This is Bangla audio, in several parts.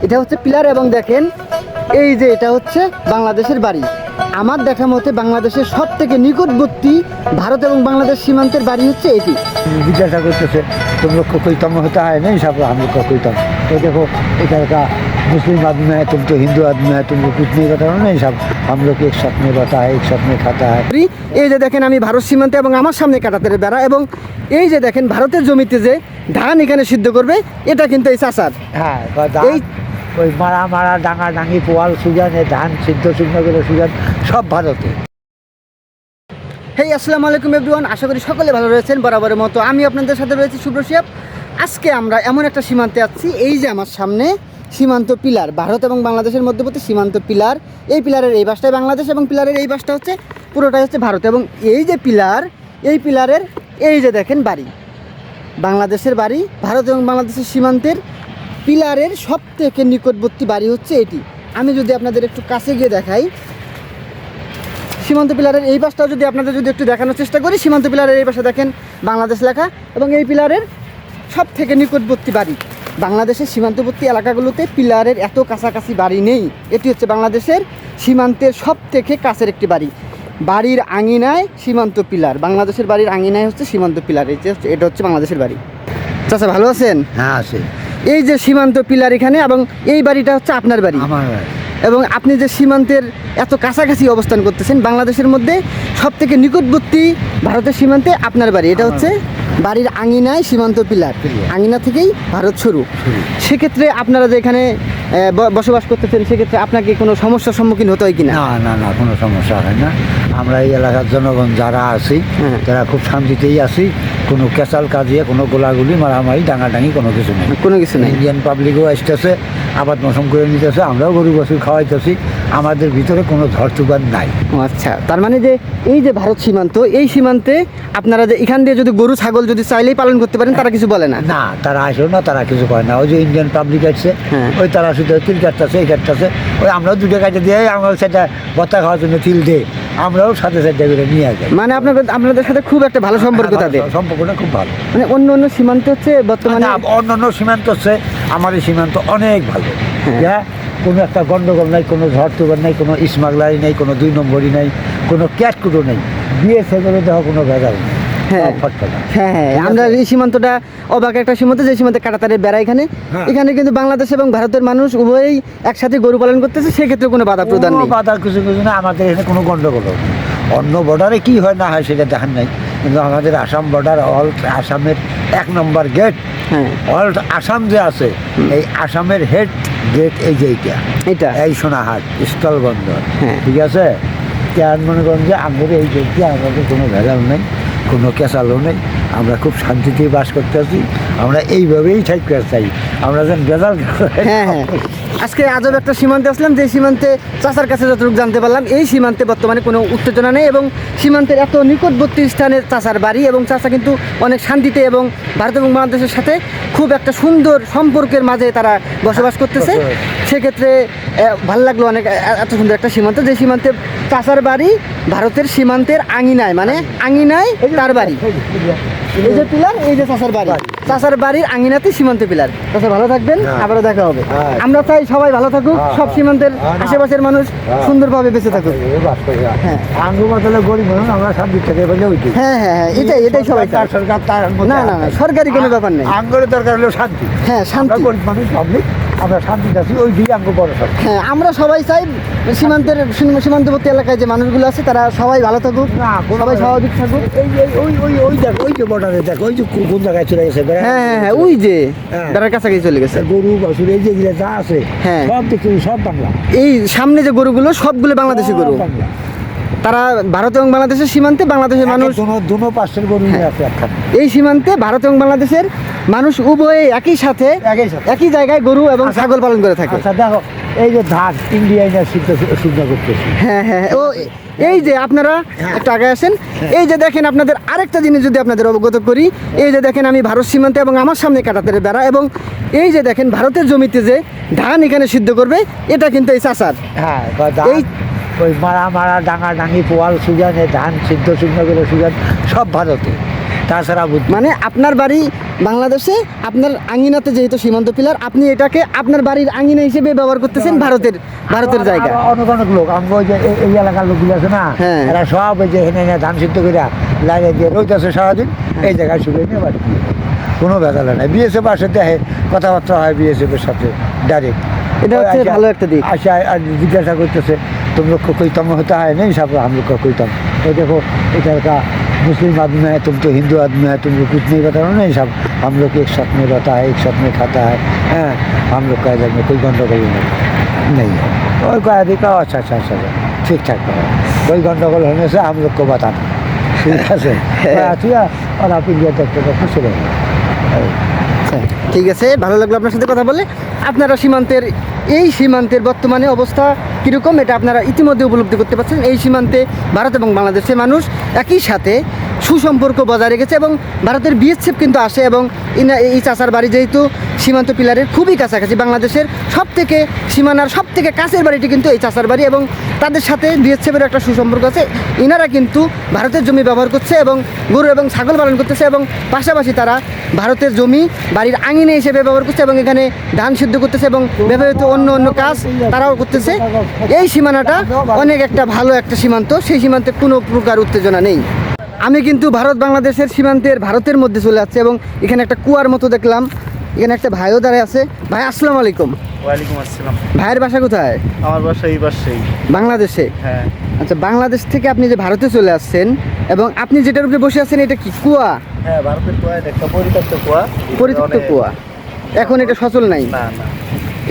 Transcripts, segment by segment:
এটা হচ্ছে পিলার এবং দেখেন এই যে এটা হচ্ছে বাংলাদেশের বাড়ি। আমার দেখা মতে বাংলাদেশের সব থেকে নিকটবর্তী ভারত এবং বাংলাদেশ সীমান্তের বাড়ি হচ্ছে এটি। जिज्ञासा करते तुम लोग को कोई कम होता है नहीं सब हम लोग का कोई कम। तो देखो इधर का मुस्लिम आदमी है, तुम तो हिंदू आदमी है, तुमको कुछ नहीं बता रहा नहीं सब हम लोग एक साथ में रहता है, एक साथ में खाता है। এই যে দেখেন আমি ভারত সীমান্তে এবং আমার সামনে কাঁটাতারের বেড়া এবং এই যে দেখেন ভারতের জমিতে যে ধান এখানে সিদ্ধ করবে এটা কিন্তু এই চাষার। হ্যাঁ এই ওই মারা মারা ডাঙা ডাঙি পোয়াল সুজান ধান সিদ্ধ শুকনো সুজান সব ভারতে। হেই আসসালামু আলাইকুম এভরিওয়ান, আশা করি সকলে ভালো রয়েছেন। বরাবরের মতো আমি আপনাদের সাথে রয়েছি শুভ্র শিয়াব। আজকে আমরা এমন একটা সীমান্তে আছি, এই যে আমার সামনে সীমান্ত পিলার, ভারত এবং বাংলাদেশের মধ্যবর্তী সীমান্ত পিলার। এই পিলারের এই পাশটায় বাংলাদেশ এবং পিলারের এই পাশটা হচ্ছে পুরোটাই হচ্ছে ভারত। এবং এই যে পিলার, এই পিলারের এই যে দেখেন বাড়ি, বাংলাদেশের বাড়ি, ভারত এবং বাংলাদেশের সীমান্তের পিলারের সব থেকে নিকটবর্তী বাড়ি হচ্ছে এটি। আমি যদি আপনাদের একটু কাছে গিয়ে দেখাই, সীমান্ত পিলারের এই পাশটাও যদি আপনাদের যদি একটু দেখানোর চেষ্টা করি, সীমান্ত পিলারের এই পাশে দেখেন বাংলাদেশ লেখা এবং এই পিলারের সব থেকে নিকটবর্তী বাড়ি। বাংলাদেশের সীমান্তবর্তী এলাকাগুলোতে পিলারের এত কাছাকাছি বাড়ি নেই। এটি হচ্ছে বাংলাদেশের সীমান্তের সব থেকে কাছের একটি বাড়ি। বাড়ির আঙিনায় সীমান্ত পিলার, বাংলাদেশের বাড়ির আঙিনায় হচ্ছে সীমান্ত পিলার। এই যে এটা হচ্ছে বাংলাদেশের বাড়ি। চাচা ভালো আছেন? হ্যাঁ আছে। এই যে সীমান্ত পিলার এখানে এবং এই বাড়িটা হচ্ছে আপনার বাড়ি। আমার বাড়ি। এবং আপনি যে সীমান্তের এত কাছাকাছি অবস্থান করতেছেন, বাংলাদেশের মধ্যে সব থেকে নিকটবর্তী ভারতের সীমান্তে আপনার বাড়ি। এটা হচ্ছে বাড়ির আঙিনায় সীমান্ত পিলার, আঙিনা থেকেই ভারত শুরু। সেক্ষেত্রে আপনারা যে এখানে বসবাস করতেছেন, সেক্ষেত্রে আপনাকে কোনো সমস্যার সম্মুখীন হতে হয় কিনা? না না না, কোনো সমস্যা হয় না। আমরা এই এলাকার জনগণ যারা আছি তারা খুব শান্তিতেই আছি। কোনো ক্যাচাল কাজিয়ে, কোনো গোলাগুলি মারামারি ডাঙাডাঙি কোনো কিছু নেই, কোনো কিছু নেই। ইন্ডিয়ান পাবলিকও আসতেছে, আবাদ মৌসুম করে নিতেছে, আমরাও গরু বছর খাওয়াইতেছি। আমাদের ভিতরে কোনো ঝড় তুফান নাই। আচ্ছা, তার মানে যে এই যে ভারত সীমান্ত, এই সীমান্তে আপনারা যে এখান দিয়ে যদি গরু ছাগল যদি চাইলেই পালন করতে পারেন, তারা কিছু বলে না? না, তারা আসেও না, তারা কিছু করে না। ওই যে ইন্ডিয়ান পাবলিক আসছে, ওই তারা শুধু তিল কাটতেছে, এই কাটতেছে, ওই আমরাও দুটো কাটে দিয়ে আমরা সেটা ভর্তা খাওয়ার জন্য তিল দিয়ে আমরাও সাথে সাথে করে নিয়ে আসি। মানে আপনাদের সাথে খুব একটা ভালো সম্পর্ক তাদের? সম্পর্কটা খুব ভালো। মানে অন্য অন্য সীমান্ত হচ্ছে বর্তমানে, অন্য অন্য সীমান্ত হচ্ছে আমাদের সীমান্ত অনেক ভালো। হ্যাঁ, কোনো একটা গন্ডগোল নাই, কোনো ঝড় তুফান নাই, কোনো স্মাগলারি নেই, কোনো দুই নম্বরই নেই, কোনো ক্যাটকুটো নেই, বিয়ে সেগুলো দেখো কোনো ভেজাল নেই। হ্যাঁ হ্যাঁ, আমরা এই সীমান্তটা অবাক একটা সীমান্ত, যে সীমান্তে কাঁটাতারের বেড়া। এখানে কিন্তু বাংলাদেশ এবং ভারতের মানুষ উভয়ই একসাথে গরু পালন করতেছে, সেক্ষেত্রে কোনো বাধা প্রদান নেই। বাধা কিছু কিছু না, আমাদের এখানে কোনো গন্ডগোল নেই। অন্য বর্ডারে কি হয় না হয় সেটা দেখার নাই, কিন্তু আমাদের আসাম বর্ডার, অল আসামের 1 নম্বর গেট, অল আসাম যে আছে, এই আসামের হেড গেট এই যে এইটা, এই সোনাহাট স্থল বন্দর। ঠিক আছে, কেন মনে করেন যে আমাদের এই গেট দিয়ে আমাদের কোনো ভেজাল নেই, কোনো ক্যাচালও নেই। আমরা খুব শান্তিতেই বাস করতে আছি। আমরা এইভাবেই থাকতে চাই, আমরা যেন ভেজাল। হ্যাঁ হ্যাঁ, আজকে আজব একটা সীমান্তে আসলাম, যে সীমান্তে চাচার কাছে যতটুকু জানতে পারলাম, এই সীমান্তে বর্তমানে কোনো উত্তেজনা নেই এবং সীমান্তের এত নিকটবর্তী স্থানে চাচার বাড়ি এবং চাচা কিন্তু অনেক শান্তিতে এবং ভারত এবং বাংলাদেশের সাথে খুব একটা সুন্দর সম্পর্কের মাঝে তারা বসবাস করতেছে। সেক্ষেত্রে ভালো লাগলো অনেক, এত সুন্দর একটা সীমান্ত, যে সীমান্তে চাচার বাড়ি ভারতের সীমান্তের আঙিনায়, মানে আঙিনায় তার বাড়ি। এই যে পিলার, এই যে চাচার বাড়ি, চাচার বাড়ির আঙিনাতে সীমান্ত পিলার। চাচা ভালো থাকবেন, আবারও দেখা হবে। আমরা চাই সবাই ভালো থাকুক, সব সীমান্তের আশেপাশের মানুষ সুন্দরভাবে বেঁচে থাকুক। হ্যাঁ, গরিব মানুষ আমরা শান্তি থেকে বলে ওইটি। হ্যাঁ হ্যাঁ হ্যাঁ, এটাই সবাই। সরকার তার না না না, সরকারি কোনো ব্যাপার নেই। আঙ্গরের দরকার হলো শান্তি। হ্যাঁ, শান্তি। গরিব মানুষ পাবলিক, আমরা শান্তিতে আছি, ওই দিয়ে আঙ্গ বড় সব। হ্যাঁ, আমরা সবাই চাই সীমান্তবর্তী এলাকায় যে মানুষগুলো আছে তারা সবাই ভালো থাকুক, সবাই স্বাভাবিক থাকুক। এই যে ওই দেখ, ওই যে বর্ডারে দেখ, ওই যে কোন জায়গায় চলে গেছে। হ্যাঁ হ্যাঁ হ্যাঁ, ওই যে বেড়ার কাছাকাছি চলে গেছে। গরু বাছুর এই যেগুলো যা আছে, হ্যাঁ, সব দেখছি সব বাংলা। এই সামনে যে গরুগুলো সবগুলো বাংলাদেশি গরু। তারা ভারত এবং বাংলাদেশের সীমান্তে বাংলাদেশের মানুষ দুনো পাশের গরু আছে একখানে। এই সীমান্তে ভারত এবং বাংলাদেশের মানুষ উভয়ে একই সাথে একই জায়গায় গরু এবং ছাগল পালন করে থাকে। আচ্ছা দেখো, এই যে ধান ইন্ডিয়ায় সিদ্ধ করতেছে। হ্যাঁ হ্যাঁ, ও এই যে আপনারা একটু আগে আসেন, এই যে দেখেন আপনাদের আরেকটা জিনিস যদি আপনাদের অবগত করি, এই যে দেখেন আমি ভারত সীমান্তে এবং আমার সামনে কাঁটাতারের বেড়া এবং এই যে দেখেন ভারতের জমিতে যে ধান এখানে সিদ্ধ করবে, এটা কিন্তু এই চাচার। হ্যাঁ, এই ওই মারা মারা ডাঙা ডাঙি পোয়াল সুজান ধান সিদ্ধ শুকনো সুজান সব ভারতে। তাছাড়া বুদ্ধি মানে আপনার বাড়ি বাংলাদেশে, আপনার আঙিনাতে যেহেতু সীমান্ত পিলার, আপনি এটাকে আপনার বাড়ির আঙিনা হিসেবে ব্যবহার করতেছেন ভারতের জায়গা। অনেক অনেক লোক আমি ওই যে এই এলাকার লোকগুলো আছে না, হ্যাঁ। এরা সব এই যে এখানে এনে ধান সিদ্ধ করে লাইনে দিয়ে রইতেছে সারাদিন, এই জায়গায় শুধু নিয়ে বাড়ি দিয়ে কোনো ভেজাল নাই। বিএসএফ আসে দেখে, কথাবার্তা হয় বিএসএফের সাথে ডাইরেক্ট। এটা হচ্ছে ভালো একটা দিক। আচ্ছা, আর জিজ্ঞাসা করতেছে तुम लोग को कोई तम होता है? नहीं साहब, हम लोग का कोई तम। तो देखो इधर का मुस्लिम आदमी है, तुम तो हिंदू आदमी है, तुम लोग कुछ नहीं बता रहे हो। नहीं साहब, हम लोग एक साथ में रहता है, एक साथ में खाता है, हैं, हम लोग का इधर में कोई गंडगोल नहीं है। और कोई आदमी का अच्छा अच्छा अच्छा ठीक ठाक है, कोई गंडगोल होने से हम लोग को बताना, ठीक है। आती है और आप इंडिया देखते तो खुश रहेंगे। ঠিক আছে, ভালো লাগলো আপনার সাথে কথা বলে। আপনারা এই সীমান্তের বর্তমানে অবস্থা কীরকম এটা আপনারা ইতিমধ্যে উপলব্ধি করতে পারছেন। এই সীমান্তে ভারত এবং বাংলাদেশের মানুষ একই সাথে সুসম্পর্ক বজায় রেখেছে এবং ভারতের বিএসএফ কিন্তু আসে এবং এই চাচার বাড়ি যেহেতু সীমান্ত পিলারের খুবই কাছাকাছি, বাংলাদেশের সীমানার সব থেকে কাছের বাড়িটি কিন্তু এই চাচার বাড়ি এবং তাদের সাথে বিএসএফের একটা সুসম্পর্ক আছে। ইনারা কিন্তু ভারতের জমি ব্যবহার করছে এবং গরু এবং ছাগল পালন করতেছে এবং পাশাপাশি তারা ভারতের জমি বাড়ির আঙিনা হিসেবে ব্যবহার করছে এবং এখানে ধান সিদ্ধ করতেছে এবং ব্যবহৃত অন্য কাজ তারাও করতেছে। এই সীমানাটা অনেক একটা ভালো একটা সীমান্ত, সেই সীমান্তে কোনো প্রকার উত্তেজনা নেই। আমি কিন্তু ভারত বাংলাদেশের সীমান্তের ভারতের মধ্যে চলে যাচ্ছে এবং এখানে একটা কুয়ার মতো দেখলাম, এখানে একটা ভাইও দাঁড়ায় আছে। ভাই আসসালামু আলাইকুম। ওয়ালাইকুম আসসালাম। ভাইয়ের বাসা কোথায়? আমার বাসা এই পাশেই। বাংলাদেশে? হ্যাঁ। আচ্ছা, বাংলাদেশ থেকে আপনি যে ভারতে চলে আসছেন এবং আপনি যেটার উপরে বসে আছেন এটা কি কুয়া? হ্যাঁ, ভারতের কুয়া, এটা একটা পরিত্যক্ত কুয়া। পরিত্যক্ত কুয়া, এখন এটা সচল নাই? না না।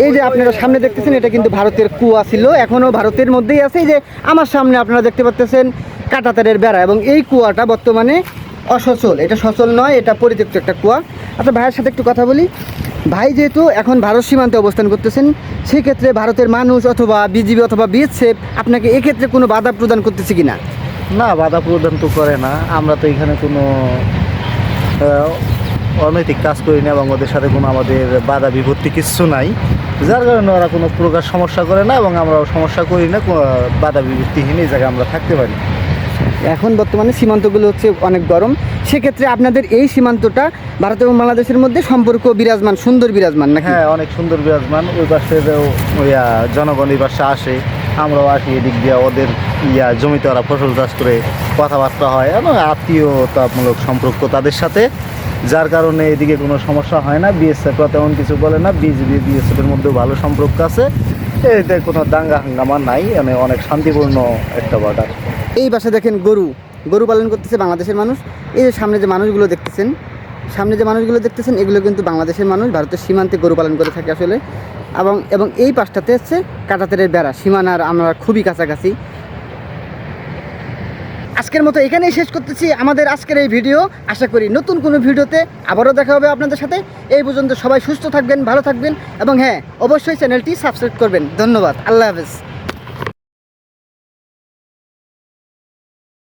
এই যে আপনারা সামনে দেখতেছেন এটা কিন্তু ভারতের কুয়া ছিল, এখনও ভারতের মধ্যেই আছে। এই যে আমার সামনে আপনারা দেখতে পাচ্ছেন কাঁটাতারের বেড়া এবং এই কুয়াটা বর্তমানে অসচল, এটা সচল নয়, এটা পরিত্যক্ত একটা কুয়া। আচ্ছা, ভাইয়ের সাথে একটু কথা বলি। ভাই যেহেতু এখন ভারত সীমান্তে অবস্থান করতেছেন, সেক্ষেত্রে ভারতের মানুষ অথবা বিজিবি অথবা বিএসএফ আপনাকে এক্ষেত্রে কোনো বাধা প্রদান করতেছে কিনা? না, বাধা প্রদান তো করে না। আমরা তো এখানে কোনো অনৈতিক কাজ করি না এবং ওদের সাথে কোনো আমাদের বাধা বিপত্তি কিচ্ছু নাই, যার কারণে ওরা কোনো প্রকার সমস্যা করে না এবং আমরাও সমস্যা করি না। বাধা বিপত্তিহীন এই জায়গায় আমরা থাকতে পারি। এখন বর্তমানে সীমান্তগুলো হচ্ছে অনেক গরম, সেক্ষেত্রে আপনাদের এই সীমান্তটা ভারত এবং বাংলাদেশের মধ্যে সম্পর্ক বিরাজমান, সুন্দর বিরাজমান নাকি? হ্যাঁ, অনেক সুন্দর বিরাজমান। ওই পাশে জনগণ এই পাশে আসে, আমরাও আসি এদিক দিয়ে। ওদের জমিতে ওরা ফসল চাষ করে কথাবার্তা হয় এবং আত্মীয়তামূলক সম্পর্ক তাদের সাথে, যার কারণে এদিকে কোনো সমস্যা হয় না। বিএসএফরা তেমন কিছু বলে না, বিজিবি বিএসএফের মধ্যেও ভালো সম্পর্ক আছে, এতে কোনো দাঙ্গা হাঙ্গামা নাই, মানে অনেক শান্তিপূর্ণ একটা বর্ডার। এই পাশে দেখেন গরু পালন করতেছে বাংলাদেশের মানুষ। এই যে সামনে যে মানুষগুলো দেখতেছেন এগুলো কিন্তু বাংলাদেশের মানুষ, ভারতের সীমান্তে গরু পালন করে থাকে আসলে। এবং এই পাশটাতে হচ্ছে কাঁটাতারের বেড়া, সীমানার আমরা খুবই কাছাকাছি। আজকের মতো এখানেই শেষ করতেছি আমাদের আজকের এই ভিডিও। আশা করি নতুন কোনো ভিডিওতে আবারও দেখা হবে আপনাদের সাথে। এই পর্যন্ত সবাই সুস্থ থাকবেন, ভালো থাকবেন এবং হ্যাঁ, অবশ্যই চ্যানেলটি সাবস্ক্রাইব করবেন। ধন্যবাদ, আল্লাহ হাফেজ।